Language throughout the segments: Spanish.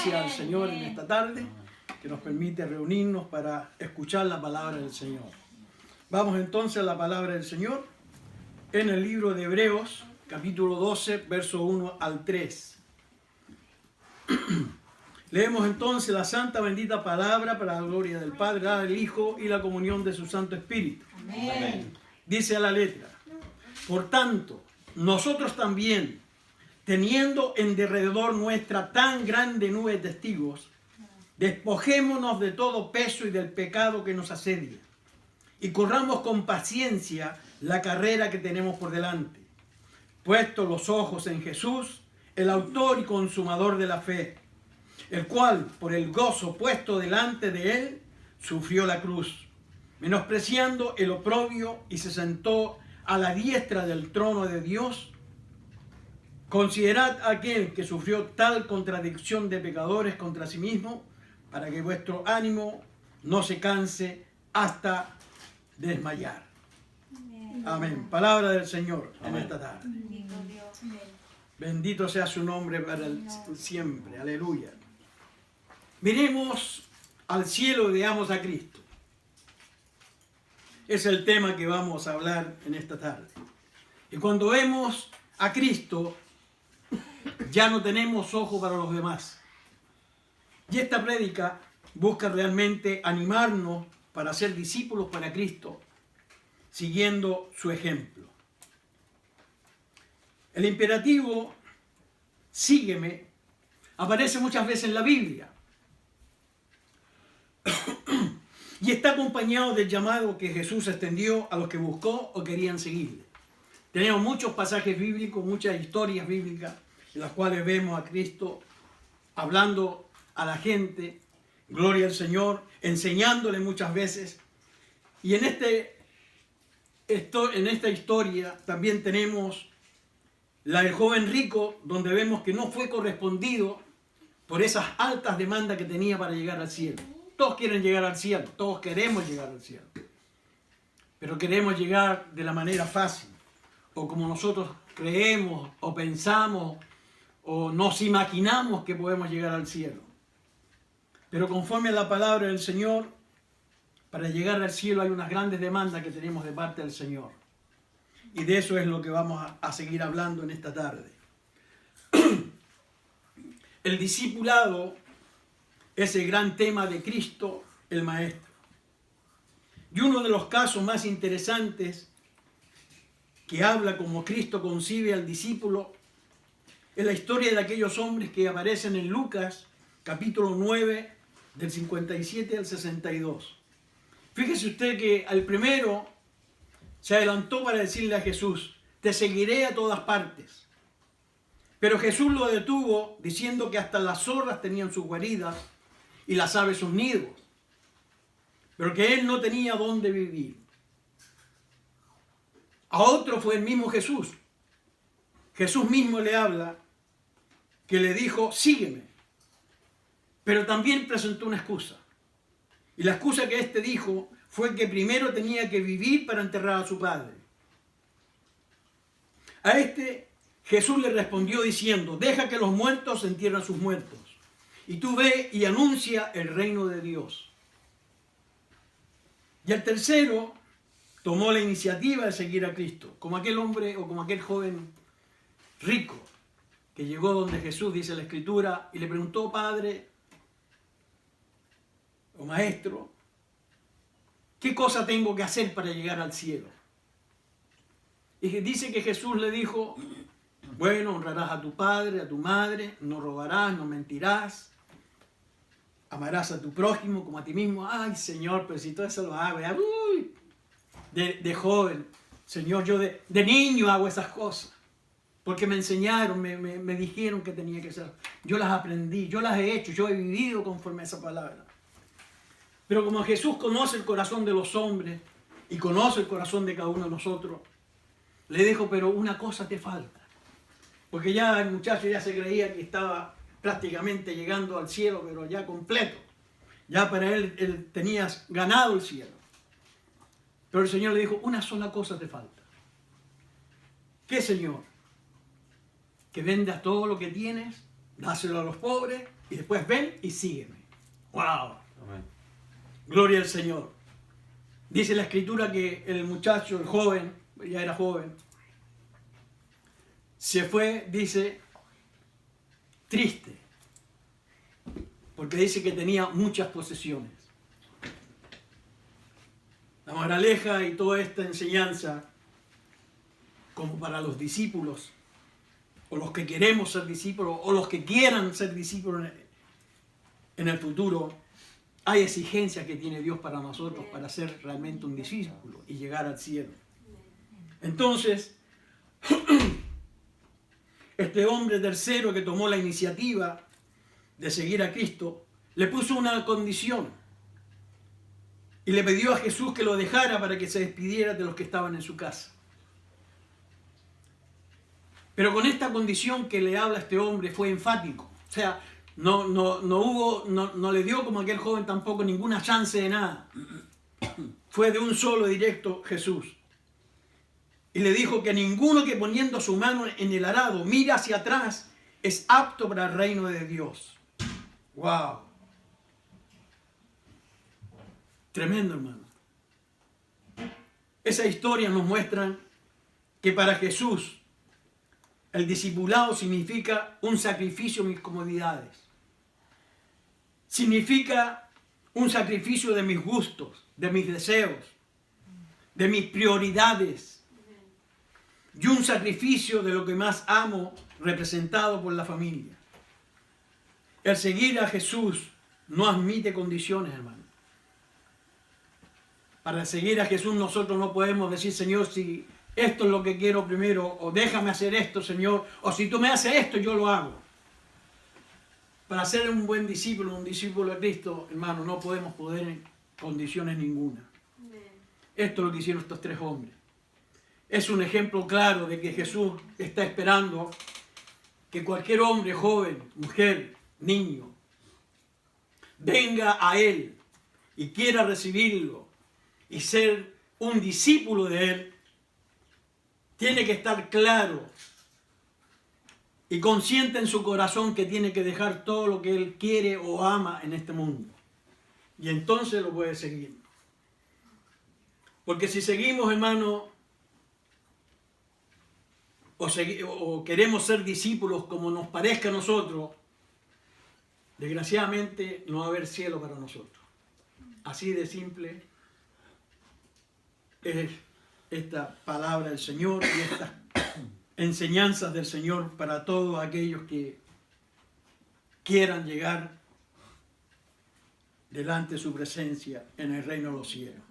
gracias al Señor en esta tarde, que nos permite reunirnos para escuchar la palabra del Señor. Vamos entonces a la palabra del Señor en el libro de Hebreos, capítulo 12, verso 1 al 3. Leemos entonces la santa bendita palabra para la gloria del Padre, del Hijo y la comunión de su Santo Espíritu. Amén. Dice a la letra: por tanto, nosotros también, teniendo en derredor nuestra tan grande nube de testigos, despojémonos de todo peso y del pecado que nos asedia, y corramos con paciencia la carrera que tenemos por delante, puestos los ojos en Jesús, el autor y consumador de la fe, el cual, por el gozo puesto delante de él, sufrió la cruz, menospreciando el oprobio, y se sentó a la diestra del trono de Dios. Considerad a aquel que sufrió tal contradicción de pecadores contra sí mismo, para que vuestro ánimo no se canse hasta desmayar. Amén. Palabra del Señor en esta tarde. Bendito sea su nombre para siempre. Aleluya. Miremos al cielo y veamos a Cristo. Es el tema que vamos a hablar en esta tarde. Y cuando vemos a Cristo, ya no tenemos ojo para los demás. Y esta prédica busca realmente animarnos para ser discípulos para Cristo, siguiendo su ejemplo. El imperativo sígueme aparece muchas veces en la Biblia y está acompañado del llamado que Jesús extendió a los que buscó o querían seguirle. Tenemos muchos pasajes bíblicos, muchas historias bíblicas en las cuales vemos a Cristo hablando a la gente, gloria al Señor, enseñándole muchas veces. Y en esta historia también tenemos la del joven rico, donde vemos que no fue correspondido por esas altas demandas que tenía para llegar al cielo. Todos quieren llegar al cielo, todos queremos llegar al cielo, pero queremos llegar de la manera fácil, o como nosotros creemos, o pensamos, o nos imaginamos que podemos llegar al cielo. Pero conforme a la palabra del Señor, para llegar al cielo hay unas grandes demandas que tenemos de parte del Señor. Y de eso es lo que vamos a seguir hablando en esta tarde. El discipulado es el gran tema de Cristo, el Maestro. Y uno de los casos más interesantes que habla como Cristo concibe al discípulo es la historia de aquellos hombres que aparecen en Lucas, capítulo 9, del 57 al 62. Fíjese usted que al primero se adelantó para decirle a Jesús: te seguiré a todas partes. Pero Jesús lo detuvo diciendo que hasta las zorras tenían sus guaridas y las aves sus nidos, pero que él no tenía dónde vivir. A otro fue el mismo Jesús. Jesús mismo le habla, que le dijo: sígueme. Pero también presentó una excusa. Y la excusa que éste dijo fue que primero tenía que vivir para enterrar a su padre. A este Jesús le respondió diciendo: deja que los muertos entierren a sus muertos, y tú ve y anuncia el reino de Dios. Y el tercero tomó la iniciativa de seguir a Cristo, como aquel hombre o como aquel joven rico que llegó donde Jesús, dice la Escritura, y le preguntó: Padre o Maestro, ¿qué cosa tengo que hacer para llegar al cielo? Y dice que Jesús le dijo: bueno, honrarás a tu padre, a tu madre, no robarás, no mentirás, amarás a tu prójimo como a ti mismo. Ay, Señor, pero si todo eso lo hago, uy, de joven, Señor, yo de niño hago esas cosas, porque me enseñaron, me dijeron que tenía que ser. Yo las aprendí, yo las he hecho, yo he vivido conforme a esa palabra. Pero como Jesús conoce el corazón de los hombres y conoce el corazón de cada uno de nosotros, le dijo: pero una cosa te falta. Porque ya el muchacho ya se creía que estaba prácticamente llegando al cielo, pero ya completo. Ya para él tenías ganado el cielo. Pero el Señor le dijo: una sola cosa te falta. ¿Qué, Señor? Que vendas todo lo que tienes, dáselo a los pobres Y después ven y sígueme. ¡Wow! Amén. Gloria al Señor. Dice la Escritura que el muchacho, el joven, ya era joven, se fue, dice, triste. Porque dice que tenía muchas posesiones. La moraleja y toda esta enseñanza, como para los discípulos, o los que queremos ser discípulos, o los que quieran ser discípulos en el futuro, hay exigencias que tiene Dios para nosotros para ser realmente un discípulo y llegar al cielo. Entonces, este hombre tercero que tomó la iniciativa de seguir a Cristo, le puso una condición y le pidió a Jesús que lo dejara para que se despidiera de los que estaban en su casa. Pero con esta condición que le habla este hombre fue enfático. O sea, no le dio como aquel joven tampoco ninguna chance de nada. Fue de un solo directo Jesús. Y le dijo que ninguno que poniendo su mano en el arado mira hacia atrás es apto para el reino de Dios. ¡Wow! Tremendo, hermano. Esa historia nos muestra que para Jesús el discipulado significa un sacrificio de mis comodidades. Significa un sacrificio de mis gustos, de mis deseos, de mis prioridades. Y un sacrificio de lo que más amo, representado por la familia. El seguir a Jesús no admite condiciones, hermano. Para seguir a Jesús nosotros no podemos decir, Señor, si esto es lo que quiero primero, o déjame hacer esto, Señor, o si tú me haces esto, yo lo hago. Para ser un buen discípulo, un discípulo de Cristo, hermano, no podemos poner en condiciones ninguna. Esto es lo que hicieron estos tres hombres. Es un ejemplo claro de que Jesús está esperando que cualquier hombre, joven, mujer, niño, venga a Él y quiera recibirlo y ser un discípulo de Él. Tiene que estar claro y consciente en su corazón que tiene que dejar todo lo que él quiere o ama en este mundo. Y entonces lo puede seguir. Porque si seguimos, hermano, o queremos ser discípulos como nos parezca a nosotros, desgraciadamente no va a haber cielo para nosotros. Así de simple es esta palabra del Señor y estas enseñanzas del Señor para todos aquellos que quieran llegar delante de su presencia en el reino de los cielos.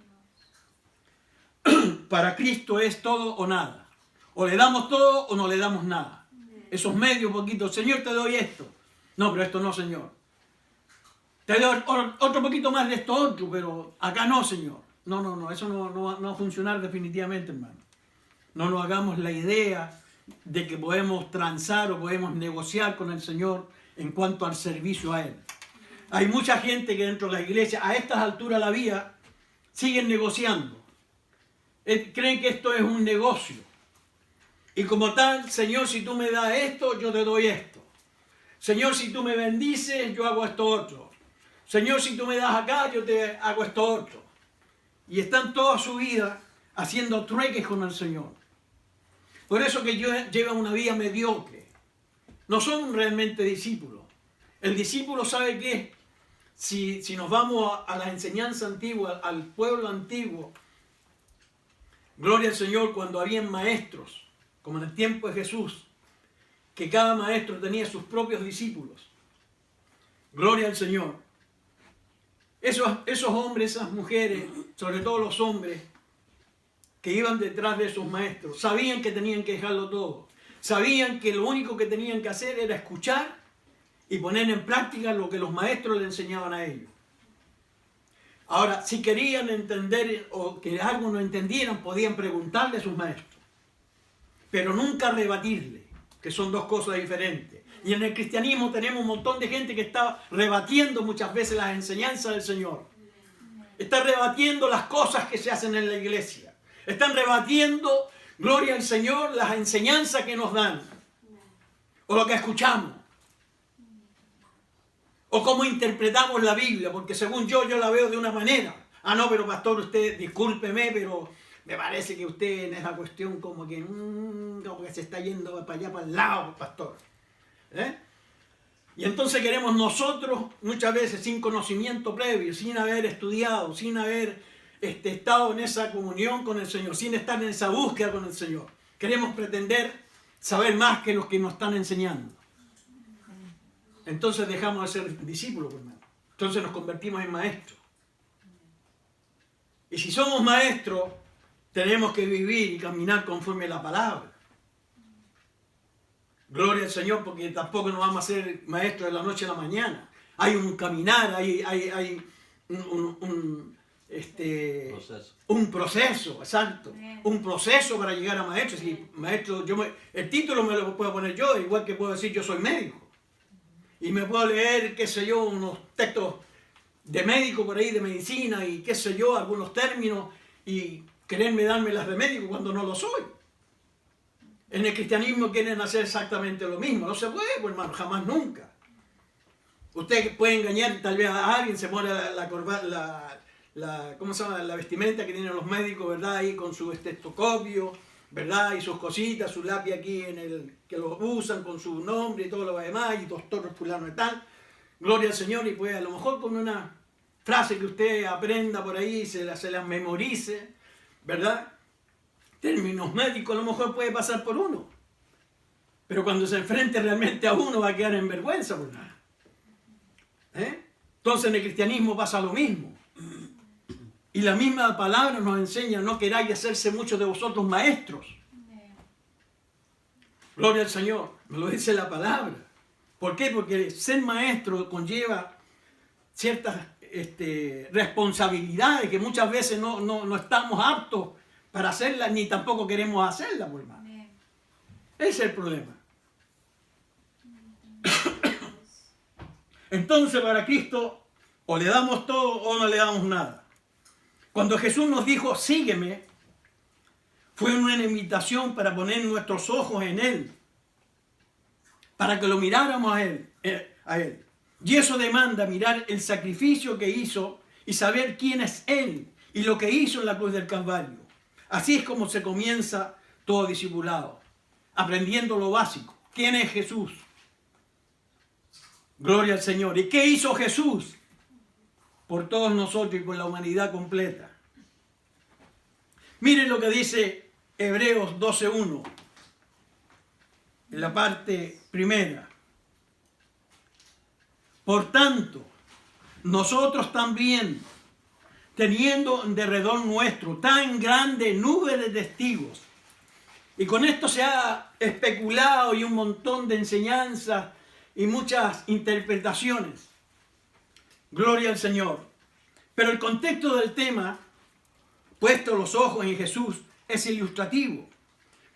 Para Cristo es todo o nada. O le damos todo o no le damos nada. Esos medios poquitos, Señor, te doy esto. No, pero esto no, Señor. Te doy otro poquito más de esto otro, pero acá no, Señor. No, eso no va a funcionar definitivamente, hermano. No nos hagamos la idea de que podemos transar o podemos negociar con el Señor en cuanto al servicio a Él. Hay mucha gente que dentro de la iglesia, a estas alturas de la vida, siguen negociando. Creen que esto es un negocio. Y como tal, Señor, si tú me das esto, yo te doy esto. Señor, si tú me bendices, yo hago esto otro. Señor, si tú me das acá, yo te hago esto otro. Y están toda su vida haciendo trueques con el Señor. Por eso que llevan una vida mediocre. No son realmente discípulos. El discípulo sabe que si nos vamos a la enseñanza antigua, al pueblo antiguo, gloria al Señor, cuando habían maestros, como en el tiempo de Jesús, que cada maestro tenía sus propios discípulos. Gloria al Señor. Esos hombres, esas mujeres, sobre todo los hombres, que iban detrás de esos maestros, sabían que tenían que dejarlo todo. Sabían que lo único que tenían que hacer era escuchar y poner en práctica lo que los maestros le enseñaban a ellos. Ahora, si querían entender o que algo no entendieran, podían preguntarle a sus maestros. Pero nunca rebatirle, que son dos cosas diferentes. Y en el cristianismo tenemos un montón de gente que está rebatiendo muchas veces las enseñanzas del Señor. Está rebatiendo las cosas que se hacen en la iglesia. Están rebatiendo, gloria al Señor, las enseñanzas que nos dan. O lo que escuchamos. O cómo interpretamos la Biblia, porque según yo la veo de una manera. Ah, no, pero pastor, usted, discúlpeme, pero me parece que usted en esa cuestión como que se está yendo para allá, para el lado, pastor. Y entonces queremos nosotros, muchas veces sin conocimiento previo, sin haber estudiado, sin haber estado en esa comunión con el Señor, sin estar en esa búsqueda con el Señor, queremos pretender saber más que los que nos están enseñando. Entonces dejamos de ser discípulos, hermano. Entonces nos convertimos en maestros. Y si somos maestros, tenemos que vivir y caminar conforme a la palabra. Gloria al Señor, porque tampoco nos vamos a ser maestros de la noche a la mañana. Hay un caminar, hay un proceso, exacto. Un proceso para llegar a maestro. Si maestro, el título me lo puedo poner yo, igual que puedo decir yo soy médico. Y me puedo leer, qué sé yo, unos textos de médico por ahí, de medicina, y qué sé yo, algunos términos, y quererme dármelas de médico cuando no lo soy. En el cristianismo quieren hacer exactamente lo mismo. No se puede, pues, hermano, jamás nunca. Usted puede engañar tal vez a alguien, se pone ¿cómo se llama? La vestimenta que tienen los médicos, ¿verdad? Ahí con su estetoscopio, ¿verdad? Y sus cositas, su lápiz aquí que lo usan con su nombre y todo lo demás, y doctor fulano y tal. Gloria al Señor, y pues a lo mejor con una frase que usted aprenda por ahí, se las memorice, ¿verdad? Términos médicos a lo mejor puede pasar por uno. Pero cuando se enfrente realmente a uno va a quedar en vergüenza por nada. Entonces en el cristianismo pasa lo mismo. Y la misma palabra nos enseña: no queráis hacerse muchos de vosotros maestros. Gloria al Señor, me lo dice la palabra. ¿Por qué? Porque ser maestro conlleva ciertas responsabilidades que muchas veces no estamos aptos para hacerlas, ni tampoco queremos hacerlas, por más. Ese es el problema. Entonces para Cristo o le damos todo o no le damos nada. Cuando Jesús nos dijo sígueme, fue una invitación para poner nuestros ojos en Él, para que lo miráramos a Él. Y eso demanda mirar el sacrificio que hizo y saber quién es Él y lo que hizo en la cruz del Calvario. Así es como se comienza todo discipulado, aprendiendo lo básico. ¿Quién es Jesús? Gloria al Señor. ¿Y qué hizo Jesús? Por todos nosotros y por la humanidad completa. Miren lo que dice Hebreos 12:1, en la parte primera. Por tanto, nosotros también, teniendo en derredor nuestro tan grande nube de testigos, y con esto se ha especulado y un montón de enseñanzas y muchas interpretaciones. Gloria al Señor. Pero el contexto del tema, puesto los ojos en Jesús, es ilustrativo.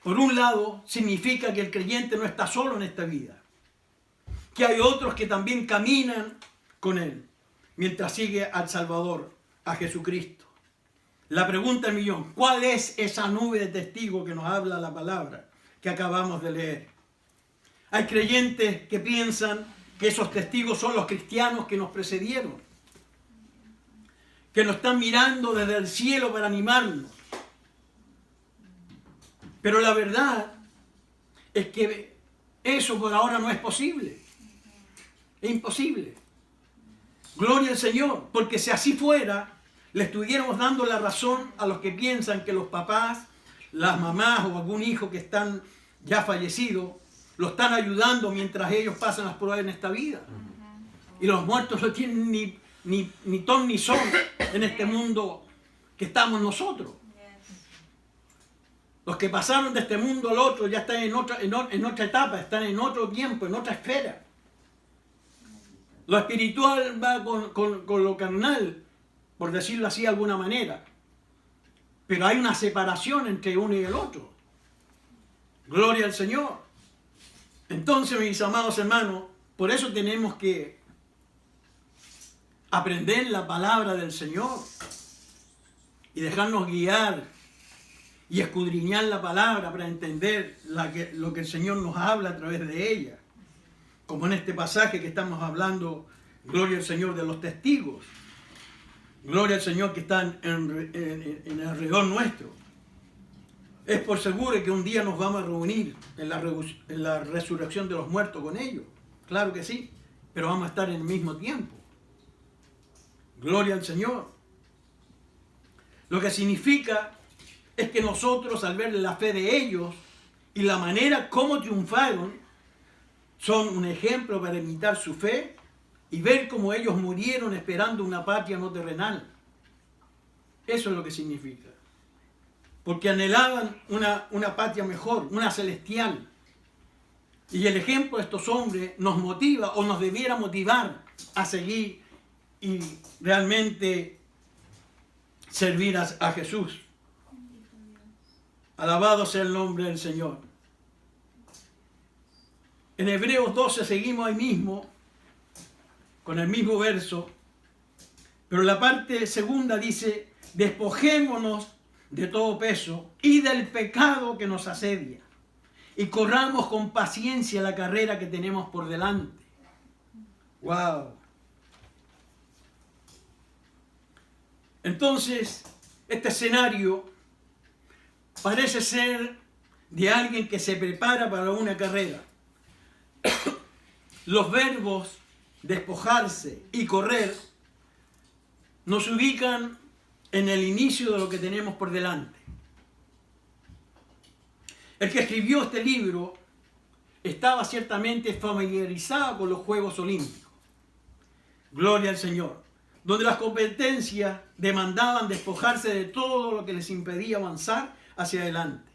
Por un lado, significa que el creyente no está solo en esta vida, que hay otros que también caminan con Él, mientras sigue al Salvador, a Jesucristo. La pregunta del millón: ¿cuál es esa nube de testigos que nos habla la palabra que acabamos de leer? Hay creyentes que piensan que esos testigos son los cristianos que nos precedieron, que nos están mirando desde el cielo para animarnos. Pero la verdad es que eso por ahora no es posible. Es imposible. Gloria al Señor, porque si así fuera, le estuviéramos dando la razón a los que piensan que los papás, las mamás o algún hijo que están ya fallecidos, lo están ayudando mientras ellos pasan las pruebas en esta vida. Y los muertos no tienen ni ton ni son en este mundo que estamos nosotros. Los que pasaron de este mundo al otro ya están en otra etapa, están en otro tiempo, en otra esfera. Lo espiritual va con lo carnal, por decirlo así de alguna manera. Pero hay una separación entre uno y el otro. Gloria al Señor. Entonces, mis amados hermanos, por eso tenemos que aprender la palabra del Señor y dejarnos guiar y escudriñar la palabra para entender lo que el Señor nos habla a través de ella. Como en este pasaje que estamos hablando Gloria al Señor, de los testigos. Gloria al Señor que están en alrededor nuestro. Es por seguro que un día nos vamos a reunir en la resurrección de los muertos con ellos. Claro que sí, pero vamos a estar en el mismo tiempo. Gloria al Señor. Lo que significa es que nosotros, al ver la fe de ellos y la manera como triunfaron, son un ejemplo para imitar su fe y ver cómo ellos murieron esperando una patria no terrenal. Eso es lo que significa. Porque anhelaban una patria mejor, una celestial. Y el ejemplo de estos hombres nos motiva o nos debiera motivar a seguir y realmente servir a Jesús. Alabado sea el nombre del Señor. En Hebreos 12 seguimos ahí mismo, con el mismo verso, pero la parte segunda dice: despojémonos de todo peso y del pecado que nos asedia, y corramos con paciencia la carrera que tenemos por delante. ¡Wow! Entonces, este escenario parece ser de alguien que se prepara para una carrera. Los verbos despojarse y correr nos ubican en el inicio de lo que tenemos por delante. El que escribió este libro estaba ciertamente familiarizado con los Juegos Olímpicos. Gloria al Señor. Donde las competencias demandaban despojarse de todo lo que les impedía avanzar hacia adelante.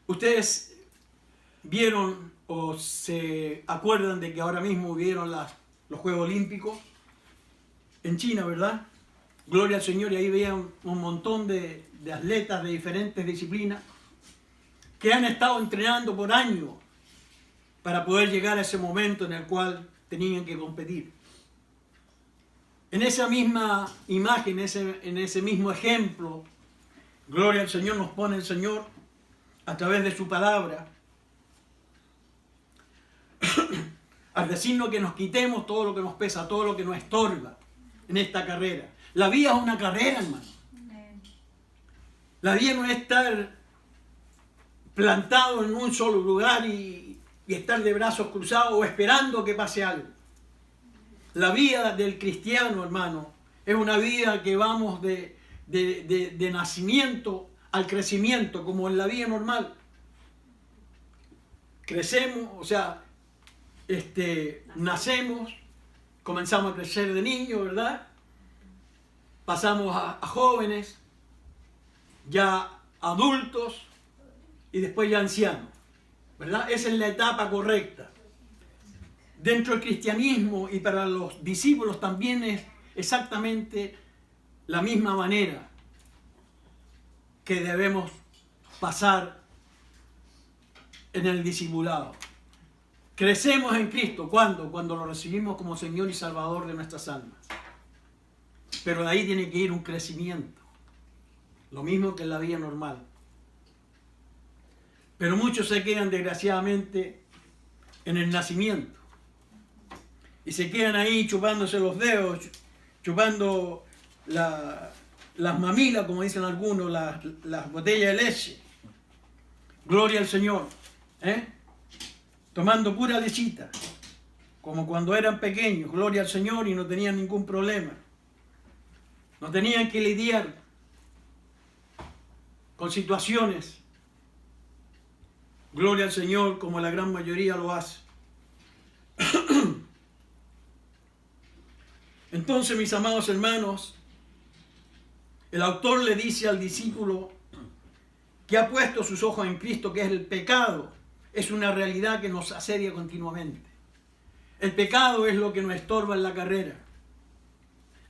Ustedes vieron o se acuerdan de que ahora mismo hubieron los Juegos Olímpicos en China, ¿verdad? Gloria al Señor, y ahí veían un montón de atletas de diferentes disciplinas que han estado entrenando por años para poder llegar a ese momento en el cual tenían que competir. En esa misma imagen, en ese mismo ejemplo, gloria al Señor, nos pone el Señor a través de su palabra al decirnos que nos quitemos todo lo que nos pesa, todo lo que nos estorba en esta carrera. La vida es una carrera, hermano. La vida no es estar plantado en un solo lugar y estar de brazos cruzados o esperando que pase algo. La vida del cristiano, hermano, es una vida que vamos de nacimiento al crecimiento, como en la vida normal. Crecemos, o sea, nacemos, comenzamos a crecer de niños, ¿verdad? Pasamos a jóvenes, ya adultos y después ya ancianos, ¿verdad? Esa es la etapa correcta. Dentro del cristianismo y para los discípulos también es exactamente la misma manera que debemos pasar en el discipulado. Crecemos en Cristo. ¿Cuándo? Cuando lo recibimos como Señor y Salvador de nuestras almas. Pero de ahí tiene que ir un crecimiento. Lo mismo que en la vida normal. Pero muchos se quedan desgraciadamente en el nacimiento. Y se quedan ahí chupándose los dedos, chupando las mamilas, como dicen algunos, las botellas de leche. Gloria al Señor. Tomando pura lechita, como cuando eran pequeños. Gloria al Señor, y no tenían ningún problema. No tenían que lidiar con situaciones. Gloria al Señor, como la gran mayoría lo hace. Entonces, mis amados hermanos, el autor le dice al discípulo que ha puesto sus ojos en Cristo, que es el pecado, es una realidad que nos asedia continuamente. El pecado es lo que nos estorba en la carrera.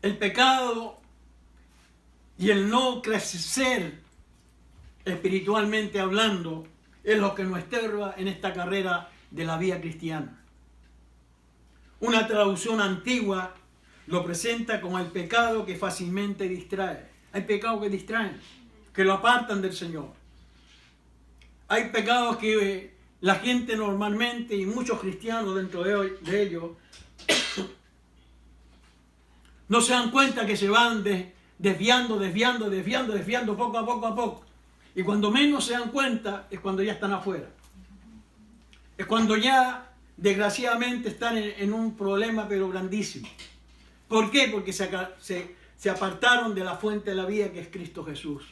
El pecado y el no crecer espiritualmente hablando es lo que nos estorba en esta carrera de la vida cristiana. Una traducción antigua lo presenta como el pecado que fácilmente distrae. Hay pecados que distraen, que lo apartan del Señor. Hay pecados que la gente normalmente, y muchos cristianos dentro de ellos, no se dan cuenta que se van desviando poco a poco. Y cuando menos se dan cuenta es cuando ya están afuera. Es cuando ya, desgraciadamente, están en un problema pero grandísimo. ¿Por qué? Porque se apartaron de la fuente de la vida que es Cristo Jesús.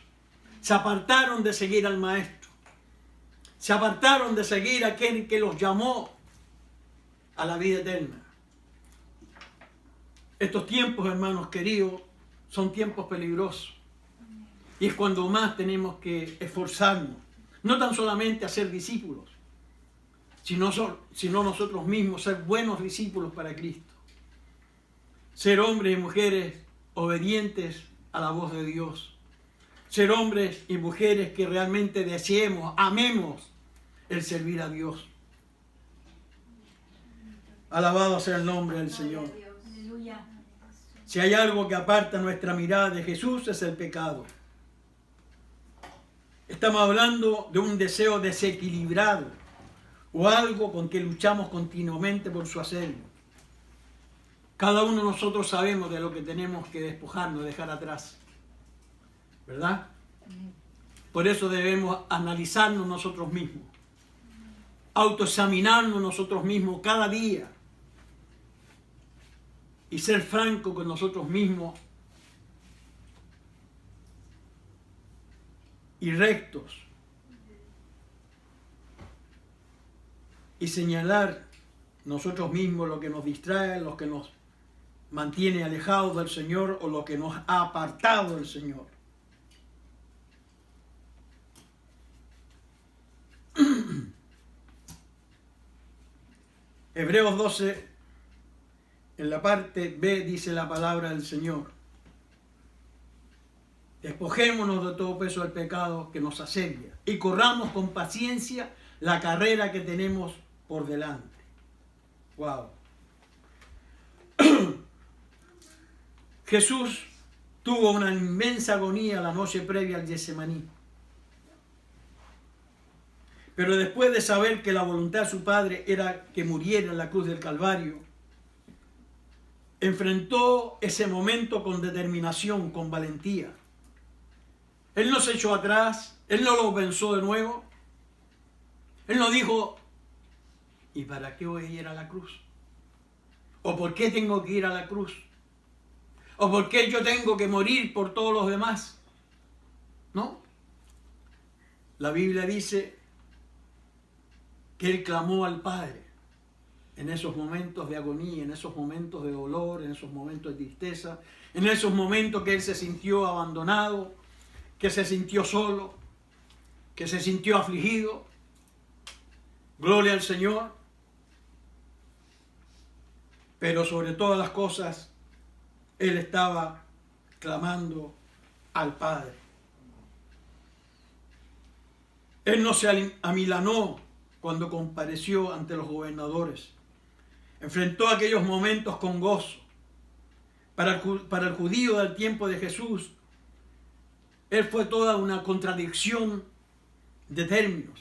Se apartaron de seguir al Maestro. Se apartaron de seguir a aquel que los llamó a la vida eterna. Estos tiempos, hermanos queridos, son tiempos peligrosos. Y es cuando más tenemos que esforzarnos. No tan solamente a ser discípulos, sino nosotros mismos ser buenos discípulos para Cristo. Ser hombres y mujeres obedientes a la voz de Dios. Ser hombres y mujeres que realmente deseemos, amemos el servir a Dios. Alabado sea el nombre del Señor. Si hay algo que aparta nuestra mirada de Jesús, es el pecado. Estamos hablando de un deseo desequilibrado o algo con que luchamos continuamente por su hacerlo. Cada uno de nosotros sabemos de lo que tenemos que despojarnos, dejar atrás. ¿Verdad? Por eso debemos analizarnos nosotros mismos, autoexaminarnos nosotros mismos cada día y ser franco con nosotros mismos y rectos y señalar nosotros mismos lo que nos distrae, lo que nos mantiene alejados del Señor o lo que nos ha apartado del Señor. Hebreos 12, en la parte B, dice la palabra del Señor: despojémonos de todo peso del pecado que nos asedia y corramos con paciencia la carrera que tenemos por delante. Wow. Jesús tuvo una inmensa agonía la noche previa al Getsemaní. Pero después de saber que la voluntad de su Padre era que muriera en la cruz del Calvario, enfrentó ese momento con determinación, con valentía. Él no se echó atrás, Él no lo pensó de nuevo. Él no dijo: ¿y para qué voy a ir a la cruz? ¿O por qué tengo que ir a la cruz? ¿O por qué yo tengo que morir por todos los demás? No. La Biblia dice que Él clamó al Padre en esos momentos de agonía, en esos momentos de dolor, en esos momentos de tristeza, en esos momentos que Él se sintió abandonado, que se sintió solo, que se sintió afligido. Gloria al Señor. Pero sobre todas las cosas, Él estaba clamando al Padre. Él no se amilanó cuando compareció ante los gobernadores. Enfrentó aquellos momentos con gozo. Para el judío del tiempo de Jesús, Él fue toda una contradicción de términos.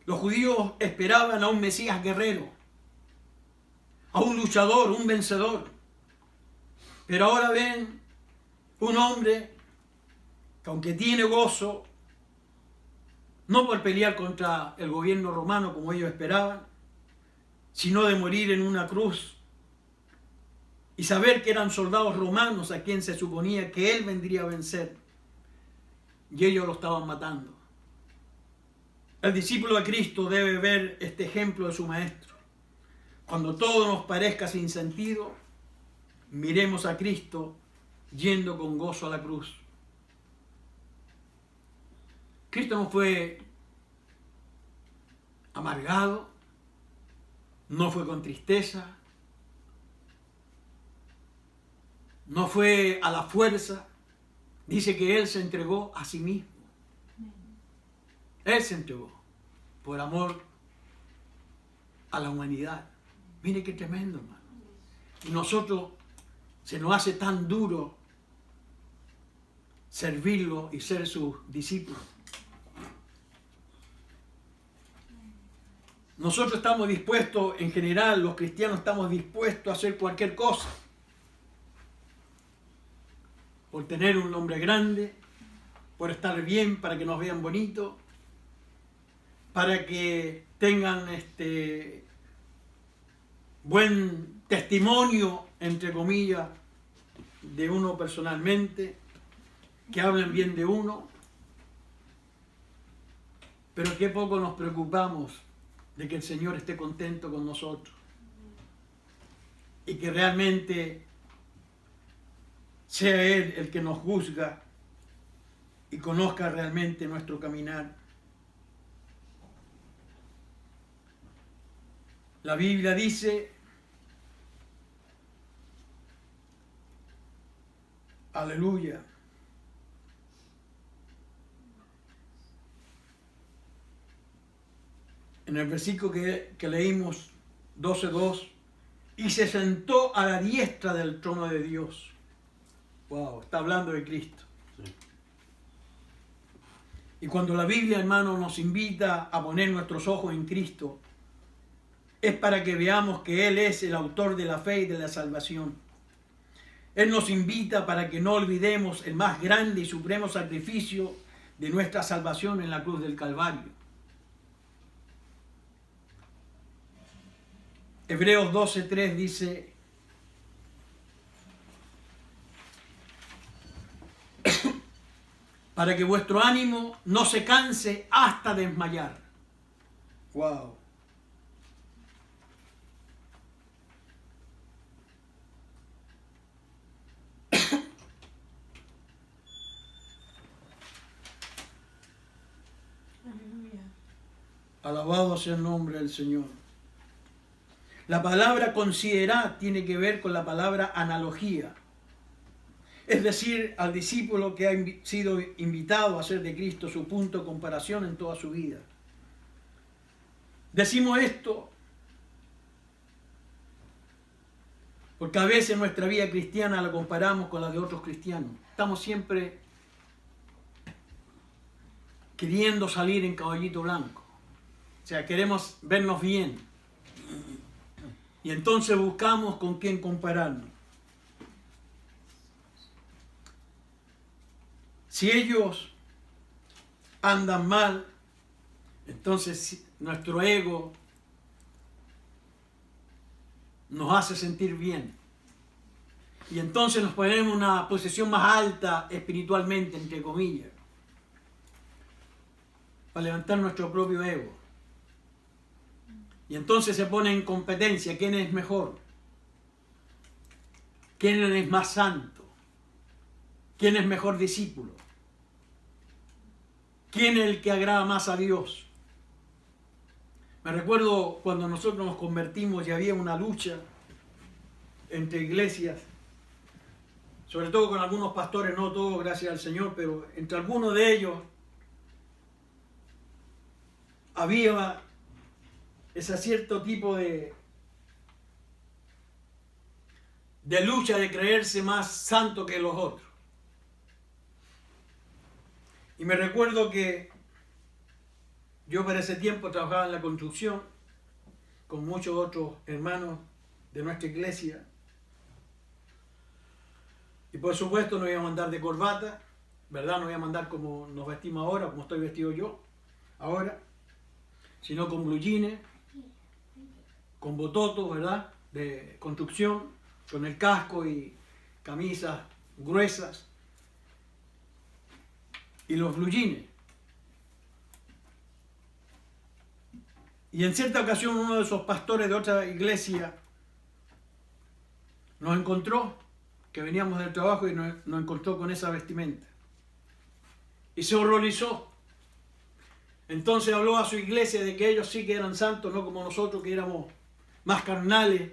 Los judíos esperaban a un Mesías guerrero, a un luchador, un vencedor. Pero ahora ven un hombre que, aunque tiene gozo, no por pelear contra el gobierno romano como ellos esperaban, sino de morir en una cruz y saber que eran soldados romanos a quien se suponía que Él vendría a vencer, y ellos lo estaban matando. El discípulo de Cristo debe ver este ejemplo de su Maestro. Cuando todo nos parezca sin sentido, miremos a Cristo yendo con gozo a la cruz. Cristo no fue amargado, no fue con tristeza, no fue a la fuerza. Dice que Él se entregó a sí mismo. Él se entregó por amor a la humanidad. Mire qué tremendo, hermano. Y nosotros se nos hace tan duro servirlo y ser sus discípulos. nosotros estamos dispuestos, en general, los cristianos estamos dispuestos a hacer cualquier cosa por tener un nombre grande, por estar bien, para que nos vean bonitos, para que tengan buen testimonio, entre comillas, de uno personalmente, que hablen bien de uno. Pero qué poco nos preocupamos de que el Señor esté contento con nosotros y que realmente sea Él el que nos juzga y conozca realmente nuestro caminar. La Biblia dice, aleluya, en el versículo que leímos, 12:2, y se sentó a la diestra del trono de Dios. Wow, está hablando de Cristo. Sí. Y cuando la Biblia, hermano, nos invita a poner nuestros ojos en Cristo, es para que veamos que Él es el autor de la fe y de la salvación. Él nos invita para que no olvidemos el más grande y supremo sacrificio de nuestra salvación en la cruz del Calvario. Hebreos 12:3 dice, para que vuestro ánimo no se canse hasta desmayar. Wow. Aleluya. Alabado sea el nombre del Señor. La palabra considerar tiene que ver con la palabra analogía. Es decir, al discípulo que ha sido invitado a hacer de Cristo su punto de comparación en toda su vida. Decimos esto porque a veces nuestra vida cristiana la comparamos con la de otros cristianos. Estamos siempre queriendo salir en caballito blanco. O sea, queremos vernos bien. Y entonces buscamos con quién compararnos. Si ellos andan mal, entonces nuestro ego nos hace sentir bien. Y entonces nos ponemos en una posición más alta espiritualmente, entre comillas, para levantar nuestro propio ego. Y entonces se pone en competencia quién es mejor, quién es más santo, quién es mejor discípulo, quién es el que agrada más a Dios. Me recuerdo cuando nosotros nos convertimos y había una lucha entre iglesias, sobre todo con algunos pastores, no todos, gracias al Señor, pero entre algunos de ellos había ese cierto tipo de lucha de creerse más santo que los otros. Y me recuerdo que yo para ese tiempo trabajaba en la construcción con muchos otros hermanos de nuestra iglesia. Y por supuesto no iba a mandar de corbata, ¿verdad? No iba a mandar como nos vestimos ahora, como estoy vestido yo ahora, sino con blue jeans, con bototos, ¿verdad? De construcción, con el casco y camisas gruesas y los blue jeans. Y en cierta ocasión uno de esos pastores de otra iglesia nos encontró, que veníamos del trabajo y nos encontró con esa vestimenta. Y se horrorizó. Entonces habló a su iglesia de que ellos sí que eran santos, no como nosotros que éramos más carnales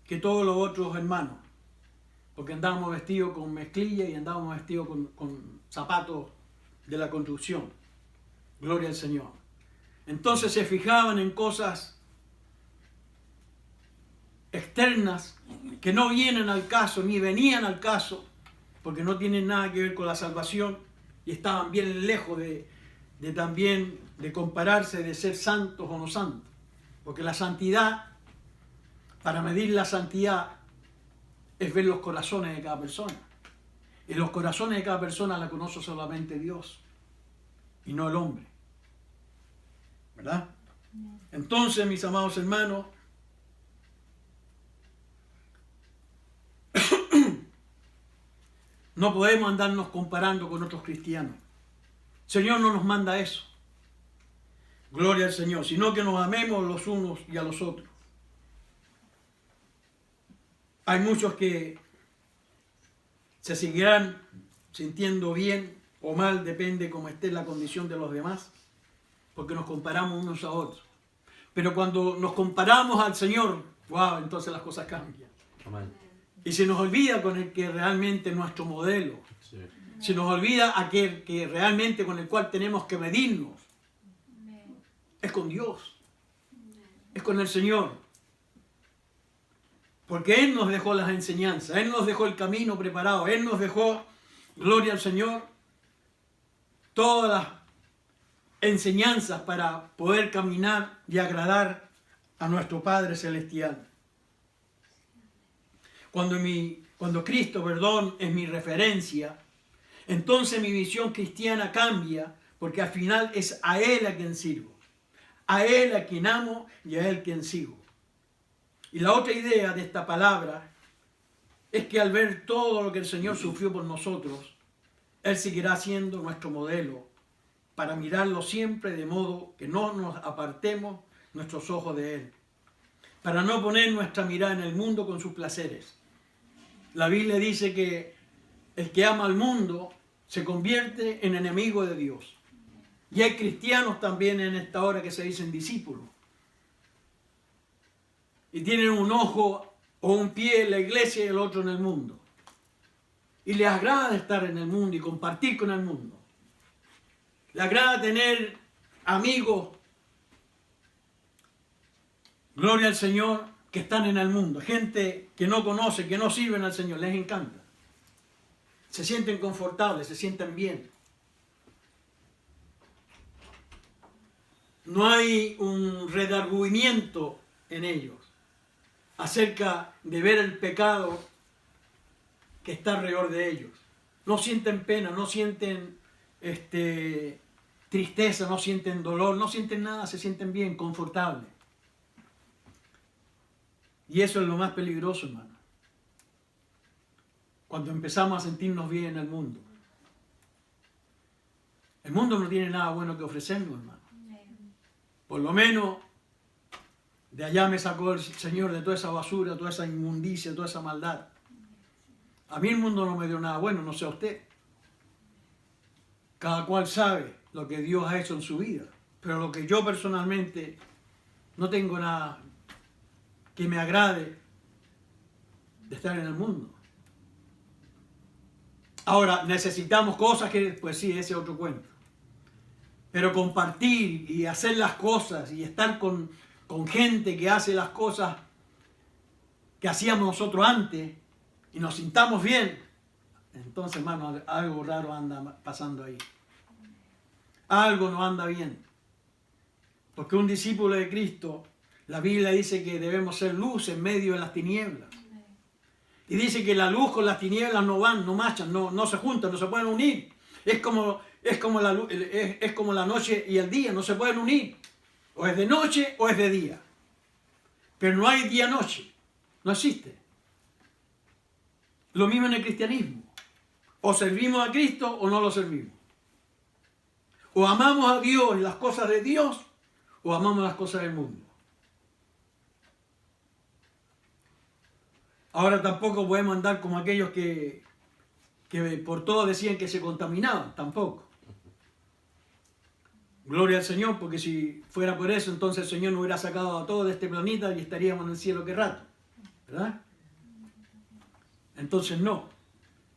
que todos los otros hermanos. Porque andábamos vestidos con mezclilla y andábamos vestidos con zapatos de la construcción. Gloria al Señor. Entonces se fijaban en cosas externas que no vienen al caso, ni venían al caso, porque no tienen nada que ver con la salvación y estaban bien lejos de de compararse de ser santos o no santos. Porque la santidad, para medir la santidad, es ver los corazones de cada persona. Y los corazones de cada persona la conoce solamente Dios y no el hombre. ¿Verdad? Entonces, mis amados hermanos, no podemos andarnos comparando con otros cristianos. El Señor no nos manda eso. Gloria al Señor, sino que nos amemos los unos y a los otros. Hay muchos que se seguirán sintiendo bien o mal, depende cómo esté la condición de los demás, porque nos comparamos unos a otros. Pero cuando nos comparamos al Señor, wow, entonces las cosas cambian. Amén. Y se nos olvida con el que realmente es nuestro modelo. Sí. Se nos olvida aquel que realmente con el cual tenemos que medirnos. Es con Dios. Es con el Señor. Porque Él nos dejó las enseñanzas. Él nos dejó el camino preparado. Él nos dejó, gloria al Señor, todas las enseñanzas para poder caminar y agradar a nuestro Padre Celestial. Cuando Cristo, perdón, es mi referencia, entonces mi visión cristiana cambia, porque al final es a Él a quien sirvo, a Él a quien amo y a Él a quien sigo. Y la otra idea de esta palabra es que al ver todo lo que el Señor sufrió por nosotros, Él seguirá siendo nuestro modelo para mirarlo siempre de modo que no nos apartemos nuestros ojos de Él, para no poner nuestra mirada en el mundo con sus placeres. La Biblia dice que el que ama al mundo se convierte en enemigo de Dios. Y hay cristianos también en esta hora que se dicen discípulos. Y tienen un ojo o un pie en la iglesia y el otro en el mundo. Y les agrada estar en el mundo y compartir con el mundo. Les agrada tener amigos, gloria al Señor, que están en el mundo. Gente que no conoce, que no sirven al Señor, les encanta. Se sienten confortables, se sienten bien. No hay un redargüimiento en ellos acerca de ver el pecado que está alrededor de ellos. No sienten pena, no sienten tristeza, no sienten dolor, no sienten nada, se sienten bien, confortables. Y eso es lo más peligroso, hermano. Cuando empezamos a sentirnos bien en el mundo. El mundo no tiene nada bueno que ofrecernos, hermano. Por lo menos de allá me sacó el Señor de toda esa basura, toda esa inmundicia, toda esa maldad. A mí el mundo no me dio nada bueno, no sé a usted. Cada cual sabe lo que Dios ha hecho en su vida. Pero lo que yo personalmente no tengo nada que me agrade de estar en el mundo. Ahora, necesitamos cosas que, pues sí, ese es otro cuento. Pero compartir y hacer las cosas y estar con gente que hace las cosas que hacíamos nosotros antes y nos sintamos bien, entonces, hermano, algo raro anda pasando ahí. Algo no anda bien. Porque un discípulo de Cristo, la Biblia dice que debemos ser luz en medio de las tinieblas. Y dice que la luz con las tinieblas no van, no marchan, no se juntan, no se pueden unir. Es como la noche y el día, no se pueden unir. O es de noche o es de día. Pero no hay día-noche. No existe. Lo mismo en el cristianismo. O servimos a Cristo o no lo servimos. O amamos a Dios y las cosas de Dios, o amamos las cosas del mundo. Ahora tampoco podemos andar como aquellos que por todo decían que se contaminaban, tampoco. Gloria al Señor, porque si fuera por eso, entonces el Señor nos hubiera sacado a todos de este planeta y estaríamos en el cielo que rato. ¿Verdad? Entonces no.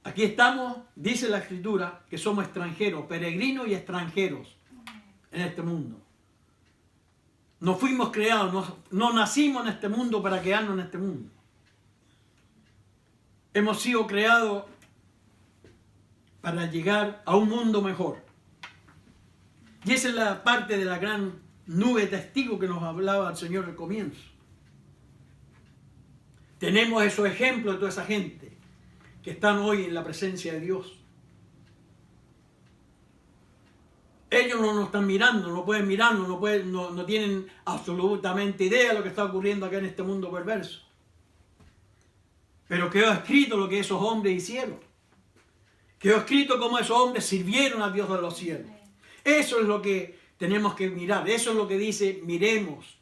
Aquí estamos, dice la Escritura, que somos extranjeros, peregrinos y extranjeros en este mundo. No fuimos creados, no nacimos en este mundo para quedarnos en este mundo. Hemos sido creados para llegar a un mundo mejor. Y esa es la parte de la gran nube de testigos que nos hablaba el Señor al comienzo. Tenemos esos ejemplos de toda esa gente que están hoy en la presencia de Dios. Ellos no nos están mirando, no pueden mirarnos, no tienen absolutamente idea de lo que está ocurriendo acá en este mundo perverso. Pero quedó escrito lo que esos hombres hicieron. Quedó escrito cómo esos hombres sirvieron a Dios de los cielos. Eso es lo que tenemos que mirar. Eso es lo que dice, miremos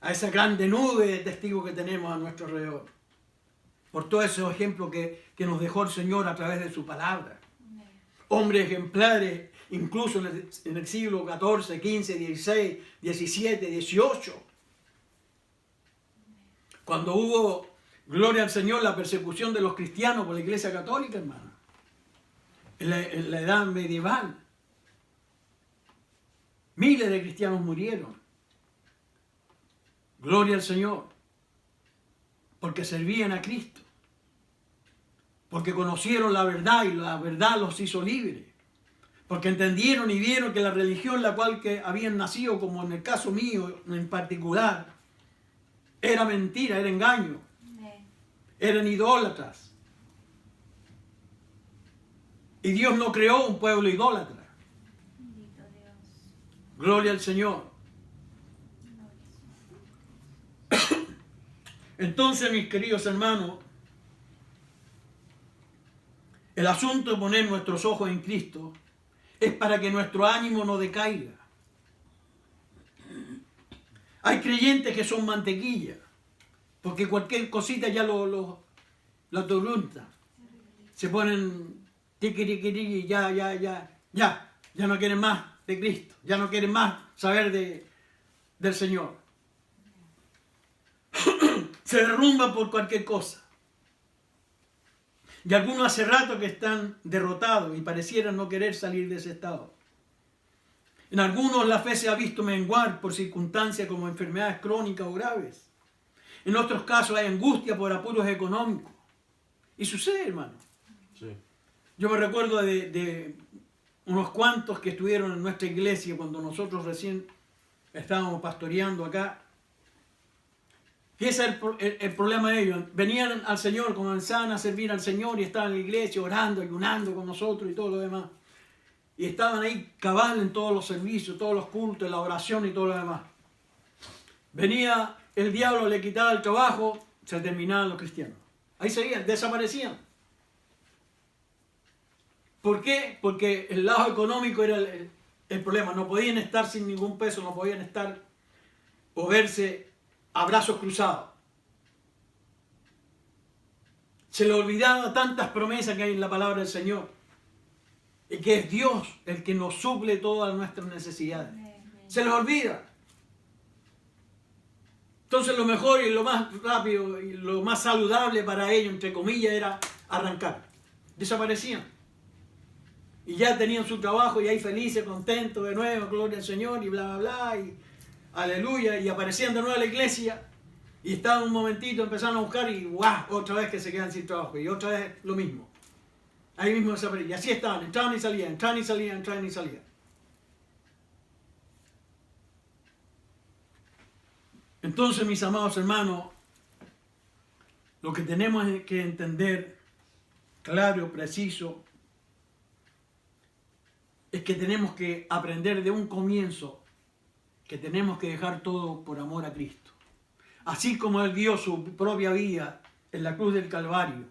a esa grande nube de testigos que tenemos a nuestro alrededor. Por todos esos ejemplos que nos dejó el Señor a través de su palabra. Hombres ejemplares, incluso en el siglo XIV, XV, XVI, XVII, XVIII. Cuando hubo, gloria al Señor, la persecución de los cristianos por la Iglesia Católica, hermano. En la edad medieval. Miles de cristianos murieron. Gloria al Señor. Porque servían a Cristo. Porque conocieron la verdad y la verdad los hizo libres. Porque entendieron y vieron que la religión la cual que habían nacido, como en el caso mío en particular, era mentira, era engaño. Eran idólatras. Y Dios no creó un pueblo idólatra. Gloria al Señor. Entonces, mis queridos hermanos, el asunto de poner nuestros ojos en Cristo es para que nuestro ánimo no decaiga. Hay creyentes que son mantequilla, porque cualquier cosita ya lo atorunta. Se ponen tiquiriquiri y ya no quieren más de Cristo, ya no quieren más saber del Señor. Se derrumban por cualquier cosa. Y algunos hace rato que están derrotados y parecieran no querer salir de ese estado. En algunos la fe se ha visto menguar por circunstancias como enfermedades crónicas o graves. En otros casos hay angustia por apuros económicos. Y sucede, hermano. Sí. Yo me recuerdo de unos cuantos que estuvieron en nuestra iglesia cuando nosotros recién estábamos pastoreando acá. ¿Qué es el problema de ellos? Venían al Señor, comenzaban a servir al Señor y estaban en la iglesia orando, ayunando con nosotros y todo lo demás. Y estaban ahí cabal en todos los servicios, todos los cultos, la oración y todo lo demás. Venía el diablo, le quitaba el trabajo, se terminaban los cristianos. Ahí seguían, desaparecían. ¿Por qué? Porque el lado económico era el problema. No podían estar sin ningún peso, no podían estar o verse a brazos cruzados. Se le olvidaba tantas promesas que hay en la palabra del Señor. Y que es Dios el que nos suple todas nuestras necesidades. Se les olvida. Entonces lo mejor y lo más rápido y lo más saludable para ellos, entre comillas, era arrancar. Desaparecían. Y ya tenían su trabajo y ahí felices, contentos de nuevo, gloria al Señor y bla, bla, bla, y aleluya, y aparecían de nuevo a la iglesia y estaban un momentito, empezaron a buscar y ¡guau! Otra vez que se quedan sin trabajo y otra vez lo mismo. Ahí mismo desaparecían. Y así estaban, entraban y salían, entraban y salían, entraban y salían. Entonces, mis amados hermanos, lo que tenemos que entender, claro, preciso, es que tenemos que aprender de un comienzo que tenemos que dejar todo por amor a Cristo. Así como Él dio su propia vida en la cruz del Calvario,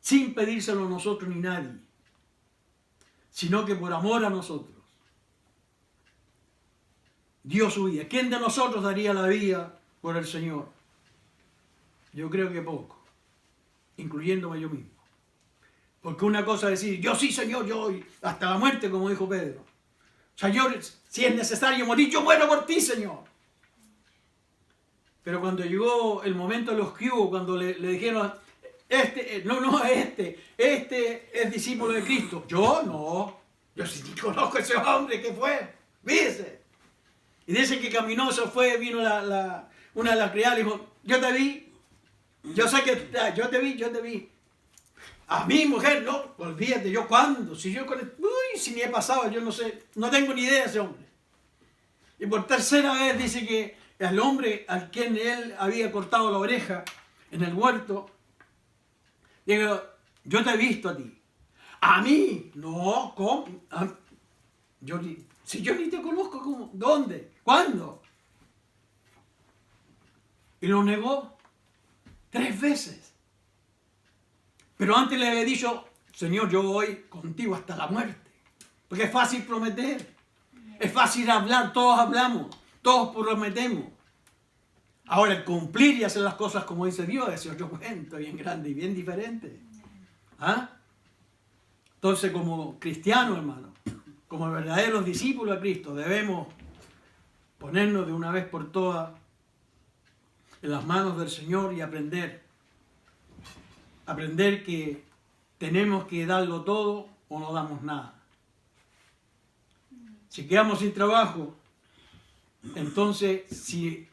sin pedírselo a nosotros ni nadie, sino que por amor a nosotros dio su vida. ¿Quién de nosotros daría la vida por el Señor? Yo creo que poco, incluyéndome yo mismo. Porque una cosa es decir, yo sí, Señor, yo hasta la muerte, como dijo Pedro. Señor, si es necesario morir, yo muero por ti, Señor. Pero cuando llegó el momento de los que hubo, cuando le dijeron, este es discípulo de Cristo. Yo no, yo sí conozco a ese hombre que fue, fíjese. Y dice que caminó, se fue, vino una de las criadas y dijo, yo te vi, yo sé que, yo te vi. A mi mujer, no, olvídate, ¿yo cuándo? Si yo si ni he pasado, yo no sé, no tengo ni idea de ese hombre. Y por tercera vez dice que al hombre al quien él había cortado la oreja en el huerto, digo, yo te he visto a ti. A mí, no, ¿cómo? Si yo ni te conozco, ¿cómo? ¿Dónde? ¿Cuándo? Y lo negó 3 veces. Pero antes le había dicho, Señor, yo voy contigo hasta la muerte. Porque es fácil prometer. Es fácil hablar, todos hablamos, todos prometemos. Ahora el cumplir y hacer las cosas como dice Dios, ese es otro cuento bien grande y bien diferente. ¿Ah? Entonces como cristianos, hermanos, como verdaderos discípulos de Cristo, debemos ponernos de una vez por todas en las manos del Señor y aprender. Aprender que tenemos que darlo todo o no damos nada. Si quedamos sin trabajo, entonces si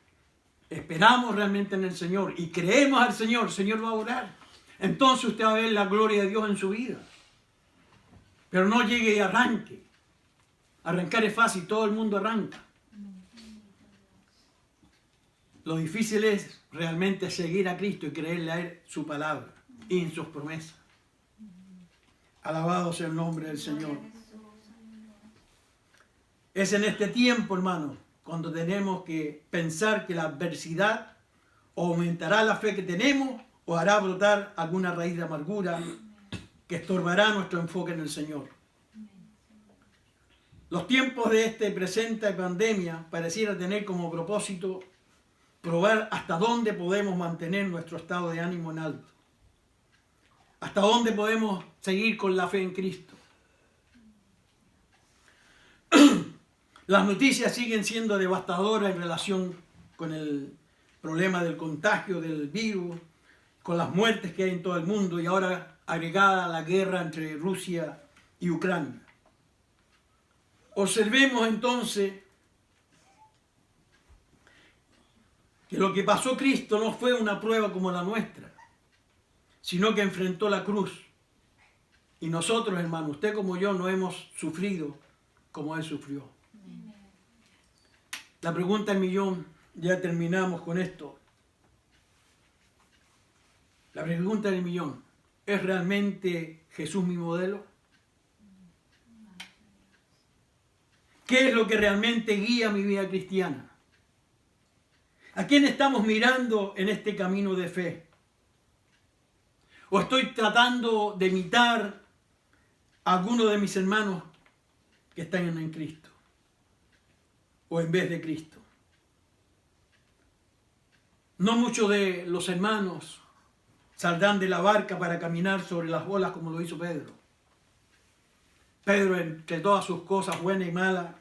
esperamos realmente en el Señor y creemos al Señor, el Señor va a orar. Entonces usted va a ver la gloria de Dios en su vida. Pero no llegue y arranque. Arrancar es fácil, todo el mundo arranca. Lo difícil es realmente seguir a Cristo y creerle a Él su palabra y en sus promesas. Alabado sea el nombre del Señor. Es en este tiempo, hermano, cuando tenemos que pensar que la adversidad aumentará la fe que tenemos o hará brotar alguna raíz de amargura que estorbará nuestro enfoque en el Señor. Los tiempos de este presente pandemia pareciera tener como propósito probar hasta dónde podemos mantener nuestro estado de ánimo en alto. Hasta dónde podemos seguir con la fe en Cristo. Las noticias siguen siendo devastadoras en relación con el problema del contagio del virus, con las muertes que hay en todo el mundo y ahora agregada la guerra entre Rusia y Ucrania. Observemos entonces que lo que pasó Cristo no fue una prueba como la nuestra, sino que enfrentó la cruz. Y nosotros, hermano, usted como yo, no hemos sufrido como Él sufrió. La pregunta del millón, ya terminamos con esto. La pregunta del millón, ¿es realmente Jesús mi modelo? ¿Qué es lo que realmente guía mi vida cristiana? ¿A quién estamos mirando en este camino de fe? ¿O estoy tratando de imitar a alguno de mis hermanos que están en Cristo? ¿O en vez de Cristo? No muchos de los hermanos saldrán de la barca para caminar sobre las olas como lo hizo Pedro. Pedro, entre todas sus cosas buenas y malas,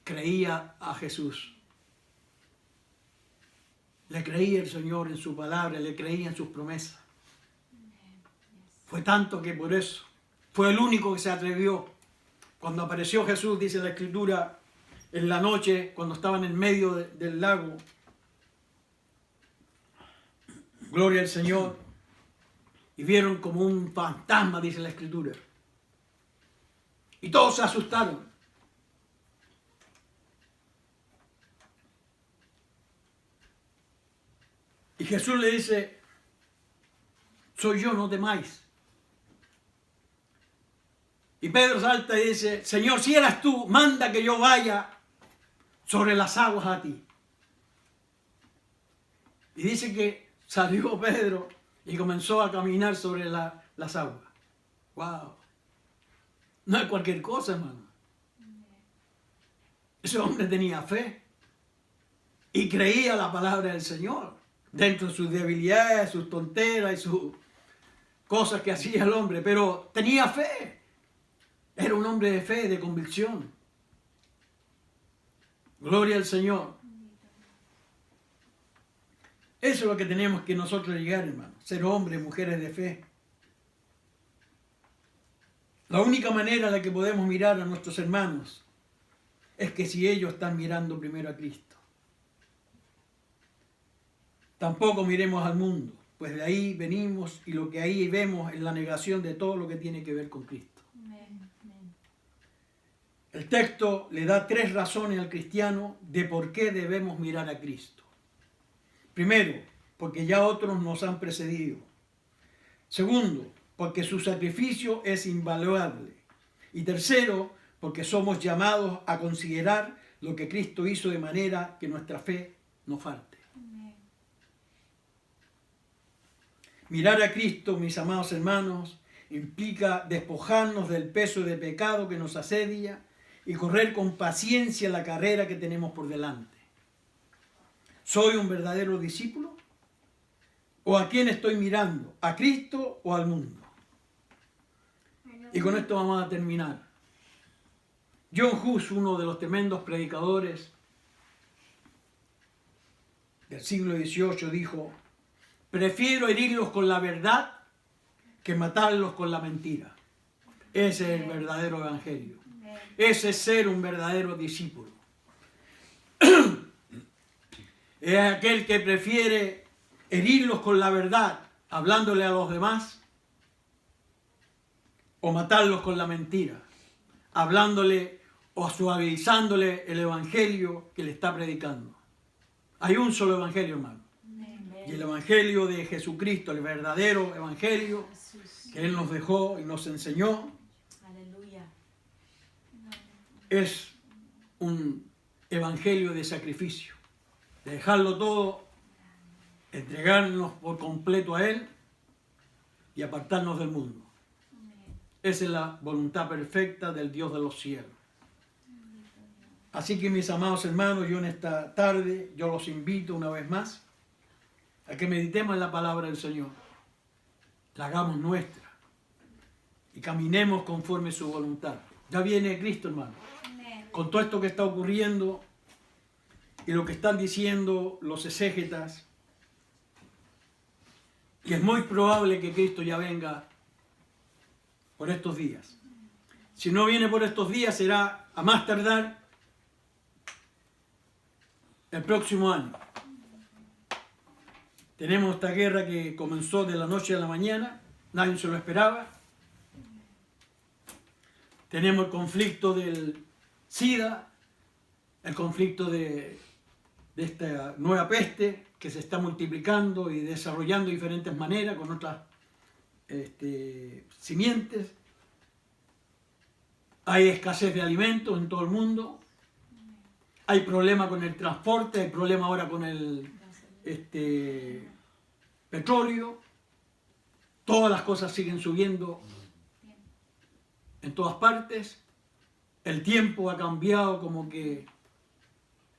creía a Jesús. Le creía el Señor en su palabra, le creía en sus promesas. Fue tanto que por eso fue el único que se atrevió. Cuando apareció Jesús, dice la Escritura, en la noche, cuando estaban en medio del lago, gloria al Señor, y vieron como un fantasma, dice la Escritura. Y todos se asustaron. Y Jesús le dice, soy yo, no temáis. Y Pedro salta y dice, Señor, si eras tú, manda que yo vaya sobre las aguas a ti. Y dice que salió Pedro y comenzó a caminar sobre las aguas. ¡Wow! No es cualquier cosa, hermano. Ese hombre tenía fe y creía la palabra del Señor. Dentro de sus debilidades, sus tonteras y sus cosas que hacía el hombre, pero tenía fe. Era un hombre de fe, de convicción. Gloria al Señor. Eso es lo que tenemos que nosotros llegar, hermano. Ser hombres, mujeres de fe. La única manera en la que podemos mirar a nuestros hermanos es que si ellos están mirando primero a Cristo. Tampoco miremos al mundo, pues de ahí venimos y lo que ahí vemos es la negación de todo lo que tiene que ver con Cristo. El texto le da 3 razones al cristiano de por qué debemos mirar a Cristo. Primero, porque ya otros nos han precedido. Segundo, porque su sacrificio es invaluable. Y tercero, porque somos llamados a considerar lo que Cristo hizo de manera que nuestra fe no falte. Mirar a Cristo, mis amados hermanos, implica despojarnos del peso de pecado que nos asedia y correr con paciencia la carrera que tenemos por delante. ¿Soy un verdadero discípulo? ¿O a quién estoy mirando? ¿A Cristo o al mundo? Y con esto vamos a terminar. John Hus, uno de los tremendos predicadores del siglo XVIII, dijo: prefiero herirlos con la verdad que matarlos con la mentira. Ese es el verdadero evangelio. Ese es ser un verdadero discípulo. Es aquel que prefiere herirlos con la verdad, hablándole a los demás, o matarlos con la mentira, hablándole o suavizándole el evangelio que le está predicando. Hay un solo evangelio, hermano. Y el evangelio de Jesucristo, el verdadero evangelio que Él nos dejó y nos enseñó, es un evangelio de sacrificio, de dejarlo todo, entregarnos por completo a Él y apartarnos del mundo. Esa es la voluntad perfecta del Dios de los cielos. Así que, mis amados hermanos, yo en esta tarde, yo los invito una vez más a que meditemos en la palabra del Señor, la hagamos nuestra y caminemos conforme a su voluntad. Ya viene Cristo, hermano. Con todo esto que está ocurriendo y lo que están diciendo los exégetas, que es muy probable que Cristo ya venga por estos días. Si no viene por estos días, será a más tardar el próximo año. Tenemos esta guerra que comenzó de la noche a la mañana, nadie se lo esperaba. Tenemos el conflicto del SIDA, el conflicto de esta nueva peste que se está multiplicando y desarrollando de diferentes maneras con otras simientes. Hay escasez de alimentos en todo el mundo. Hay problema con el transporte, hay problema ahora con el petróleo. Todas las cosas siguen subiendo en todas partes. El tiempo ha cambiado como que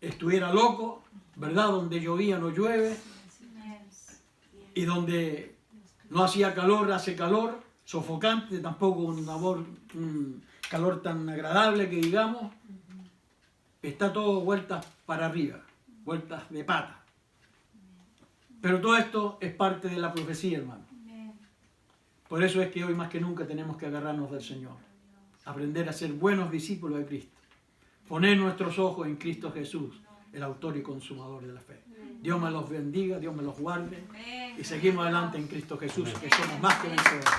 estuviera loco, ¿verdad? Donde llovía no llueve. Y donde no hacía calor, hace calor, sofocante, tampoco un calor tan agradable que digamos. Está todo vueltas para arriba, vueltas de pata. Pero todo esto es parte de la profecía, hermano. Por eso es que hoy más que nunca tenemos que agarrarnos del Señor. Aprender a ser buenos discípulos de Cristo. Poner nuestros ojos en Cristo Jesús, el autor y consumador de la fe. Dios me los bendiga, Dios me los guarde. Y seguimos adelante en Cristo Jesús, que somos más que vencedores.